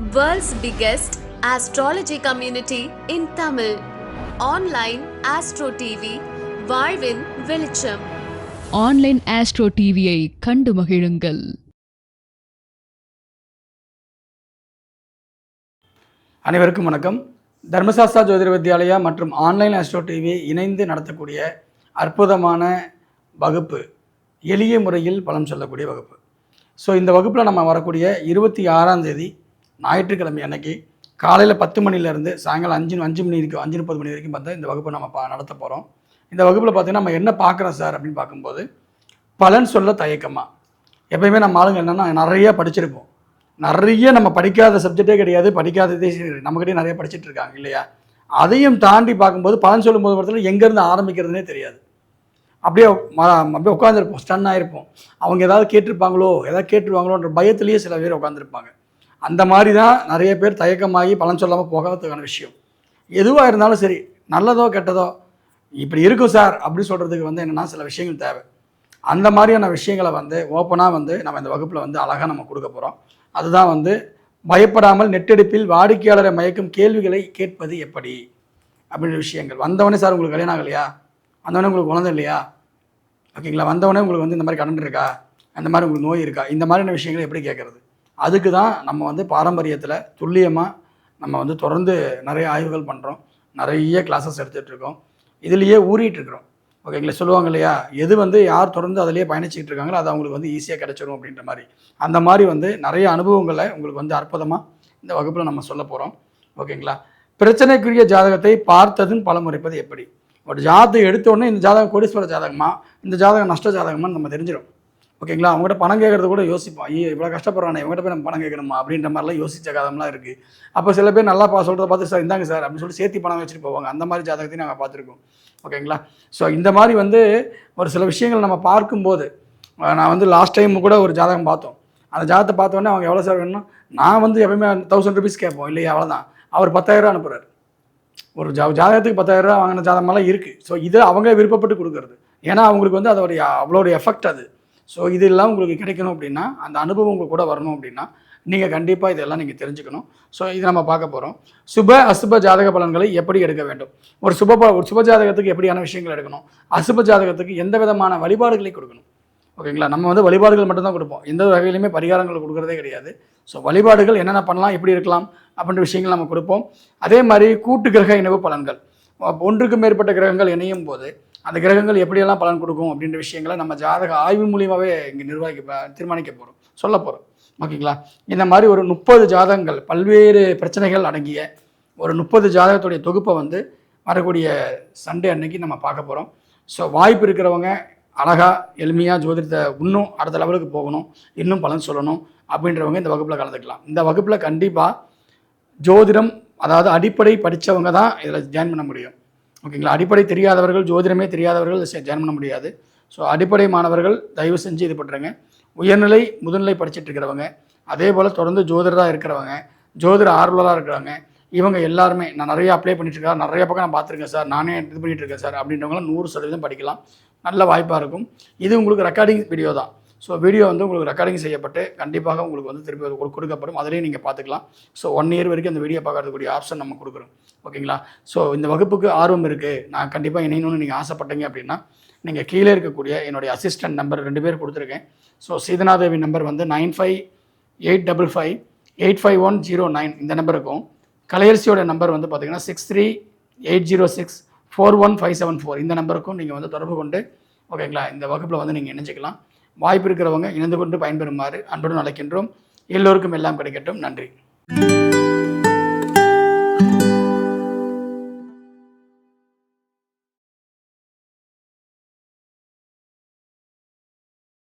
World's biggest astrology community in Tamil. Online Astro TV, வாழ்வின் வெளிச்சம். Online astro டிவியை கண்டு மகிழுங்கள். அனைவருக்கும் வணக்கம். தர்மசாஸ்திரா ஜோதிட வித்யாலயா மற்றும் ஆன்லைன் ஆஸ்ட்ரோ டிவி இணைந்து நடத்தக்கூடிய அற்புதமான வகுப்பு, எளிய முறையில் பலன் சொல்லக்கூடிய வகுப்பு. ஸோ இந்த வகுப்பில் நம்ம வரக்கூடிய 26ஆம் தேதி ஞாயிற்றுக்கிழமை அன்னைக்கு காலையில் 10 மணிலேருந்து சாயங்காலம் 5 மணி வரைக்கும் 5:30 மணி வரைக்கும் பார்த்தா இந்த வகுப்பை நம்ம நடத்த போகிறோம். இந்த வகுப்பில் பார்த்திங்கன்னா நம்ம என்ன பார்க்குறோம் சார் அப்படின்னு பார்க்கும்போது, பலன் சொல்ல தயக்கமாக. எப்பயுமே நம்ம ஆளுங்க என்னென்னா நிறைய படிச்சிருப்போம், நிறைய நம்ம படிக்காத சப்ஜெக்டே கிடையாது, படிக்காததே நம்மக்கிட்டே நிறைய படிச்சுட்டு இருக்காங்க இல்லையா. அதையும் தாண்டி பார்க்கும்போது பலன் சொல்லும்போது இடத்துல எங்கேருந்து ஆரம்பிக்கிறதுனே தெரியாது. அப்படியே உட்காந்துருப்போம், ஸ்டன் ஆகிருப்போம். அவங்க ஏதாவது கேட்டுருவாங்களோன்ற பயத்திலேயே சில பேர் உட்காந்துருப்பாங்க. அந்த மாதிரி தான் நிறைய பேர் தயக்கமாகி பலன் சொல்லாமல் போகிறதுக்கான விஷயம். எதுவாக இருந்தாலும் சரி, நல்லதோ கெட்டதோ இப்படி இருக்கும் சார் அப்படின்னு சொல்கிறதுக்கு என்னென்னா சில விஷயங்கள் தேவை. அந்த மாதிரியான விஷயங்களை ஓப்பனாக நம்ம இந்த வகுப்பில் அழகாக நம்ம கொடுக்க போகிறோம். அதுதான் பயப்படாமல் நெட்டெடுப்பில் வாடிக்கையாளரை மயக்கும் கேள்விகளை கேட்பது எப்படி அப்படின்ற விஷயங்கள். வந்தவொடனே சார் உங்களுக்கு கல்யாணம் ஆகலையா, வந்தவொடனே உங்களுக்கு குழந்தை இல்லையா, ஓகேங்களா, வந்தவொடனே உங்களுக்கு இந்த மாதிரி கடன் இருக்கா, அந்த மாதிரி உங்களுக்கு நோய் இருக்கா, இந்த மாதிரியான விஷயங்களை எப்படி கேட்குறது. அதுக்கு தான் நம்ம பாரம்பரியத்தில் துல்லியமாக நம்ம தொடர்ந்து நிறைய ஆய்வுகள் பண்ணுறோம், நிறைய கிளாஸஸ் எடுத்துகிட்ருக்கோம், இதுலேயே ஊறிட்டுருக்குறோம். ஓகேங்களா, சொல்லுவாங்க இல்லையா, எது யார் தொடர்ந்து அதிலேயே பயணிச்சிக்கிட்டு இருக்காங்களோ அது அவங்களுக்கு ஈஸியாக கிடச்சிரும் அப்படின்ற மாதிரி. அந்த மாதிரி நிறைய அனுபவங்களை உங்களுக்கு அற்புதமாக இந்த வகுப்பில் நம்ம சொல்ல போகிறோம். ஓகேங்களா, பிரச்சனைக்குரிய ஜாதகத்தை பார்த்ததும் பலமுறைப்பது எப்படி. ஒரு ஜாதகம் எடுத்தோடனே இந்த ஜாதகம் கோடீஸ்வர ஜாதகமா, இந்த ஜாதகம் நஷ்ட ஜாதகமான்னு நம்ம தெரிஞ்சிடும். ஓகேங்களா, அவங்ககிட்ட பணம் கேட்குறது கூட யோசிப்போம், ஐயோ இவ்வளோ கஷ்டப்படுறானே, இவங்ககிட்ட போய் நம்ம பணம் கேட்கணுமா அப்படின்ற மாதிரிலாம் யோசிச்ச காலம்லாம் இருக்குது. அப்போ சில பேர் நல்லா சொல்கிறத பார்த்து சார் இந்தாங்க சார் அப்படின்னு சொல்லிட்டு சேர்த்து பணம் வச்சுட்டு போவாங்க. அந்த மாதிரி ஜாதகத்தையும் நாங்கள் பார்த்துருக்கோம். ஓகேங்களா, ஸோ இந்த மாதிரி ஒரு சில விஷயங்கள் நம்ம பார்க்கும்போது, நான் லாஸ்ட் டைம் கூட ஒரு ஜாதகம் பார்த்தோம். அந்த ஜாதகத்தை பார்த்தோன்னே அவங்க எவ்வளோ சார் வேணும்னா, நான் எப்பவுமே 1000 ரூபீஸ் கேட்போம் இல்லையா, அவ்வளோதான். அவர் 10,000 அனுப்புகிறார். ஒரு ஜாதகத்துக்கு 10,000 வாங்கின ஜாதகமெல்லாம் இருக்குது. ஸோ இதை அவங்க விருப்பப்பட்டு கொடுக்குறது, ஏன்னா அவங்களுக்கு அதோடைய அவ்வளோ எஃபெக்ட் அது. ஸோ இதெல்லாம் உங்களுக்கு கிடைக்கணும் அப்படின்னா, அந்த அனுபவம் உங்களுக்கு கூட வரணும் அப்படின்னா நீங்கள் கண்டிப்பாக இதெல்லாம் நீங்கள் தெரிஞ்சுக்கணும். ஸோ இது நம்ம பார்க்க போகிறோம். சுப அசுப ஜாதக பலன்களை எப்படி எடுக்க வேண்டும், ஒரு சுப ஜாதகத்துக்கு எப்படியான விஷயங்கள் எடுக்கணும், அசுப ஜாதகத்துக்கு எந்த விதமான வழிபாடுகளை கொடுக்கணும். ஓகேங்களா, நம்ம வழிபாடுகள் மட்டும்தான் கொடுப்போம், எந்த வகையிலுமே பரிகாரங்கள் கொடுக்குறதே கிடையாது. ஸோ வழிபாடுகள் என்னென்ன பண்ணலாம், எப்படி இருக்கலாம் அப்படின்ற விஷயங்கள் நம்ம கொடுப்போம். அதே மாதிரி கூட்டு கிரக இணைவு பலன்கள், ஒன்றுக்கு மேற்பட்ட கிரகங்கள் இணையும் போது அந்த கிரகங்கள் எப்படியெல்லாம் பலன் கொடுக்கும் அப்படின்ற விஷயங்களை நம்ம ஜாதக ஆய்வு மூலியமாகவே இங்கே தீர்மானிக்க போகிறோம், சொல்ல போகிறோம். ஓகேங்களா, இந்த மாதிரி ஒரு 30 ஜாதகங்கள், பல்வேறு பிரச்சனைகள் அடங்கிய ஒரு 30 ஜாதகத்துடைய தொகுப்பை வரக்கூடிய சண்டே அன்னைக்கு நம்ம பார்க்க போகிறோம். ஸோ வாய்ப்பு இருக்கிறவங்க அழகாக எளிமையாக ஜோதிடத்தை இன்னும் அடுத்த லெவலுக்கு போகணும், இன்னும் பலன் சொல்லணும் அப்படின்றவங்க இந்த வகுப்பில் கலந்துக்கலாம். இந்த வகுப்பில் கண்டிப்பாக ஜோதிடம், அதாவது அடிப்படை படித்தவங்க தான் இதில் ஜாயின் பண்ண முடியும். ஓகேங்களா, அடிப்படை தெரியாதவர்கள், ஜோதிடமே தெரியாதவர்கள் ஜாயின் பண்ண முடியாது. ஸோ அடிப்படை மாணவர்கள் தயவு செஞ்சு இது பண்ணுறங்க. உயர்நிலை முதுநிலை படிச்சுட்டு இருக்கிறவங்க, அதே போல் தொடர்ந்து ஜோதிடராக இருக்கிறவங்க, ஜோதிட ஆர்வலராக இருக்கிறவங்க, இவங்க எல்லாருமே நான் நிறைய அப்ளை பண்ணிட்டுருக்கேன், நிறைய பக்கம் நான் பார்த்துருக்கேன் சார், நானே இது பண்ணிகிட்டு இருக்கேன் சார் அப்படின்றவங்களாம் 100% படிக்கலாம், நல்ல வாய்ப்பாக இருக்கும். இது உங்களுக்கு ரெக்கார்டிங் வீடியோ தான். ஸோ வீடியோ உங்களுக்கு ரெக்கார்டிங் செய்யப்பட்டு கண்டிப்பாக உங்களுக்கு திருப்பி கொடுக்கப்படும், அதிலேயே நீங்கள் பார்த்துக்கலாம். ஸோ 1 இயர் வரைக்கும் அந்த வீடியோ பார்க்கறதுக்கூடிய ஆப்ஷன் நம்ம கொடுக்குறோம். ஓகேங்களா, ஸோ இந்த வகுப்புக்கு ஆர்வம் இருக்குது, நான் கண்டிப்பாக இணையணும்னு நீங்கள் ஆசைப்பட்டீங்க அப்படின்னா நீங்கள் கீழே இருக்கக்கூடிய என்னுடைய அசிஸ்டன்ட் நம்பர் 2 பேர் கொடுத்துருக்கேன். ஸோ சீதனாதேவி நம்பர் 9585851009 இந்த நம்பர் இருக்கும். கலையரசியோட நம்பர் பார்த்திங்கன்னா 6380641574 இந்த நம்பருக்கும் நீங்கள் தொடர்பு கொண்டு ஓகேங்களா இந்த வகுப்பில் நீங்கள் இணைஞ்சிக்கலாம். வாய்ப்பு இருக்கிறவங்க இணைந்து கொண்டு பயன்பெறுமாறு அன்புடன் அழைக்கின்றோம். எல்லோருக்கும் எல்லாம் கிடைக்கட்டும். நன்றி.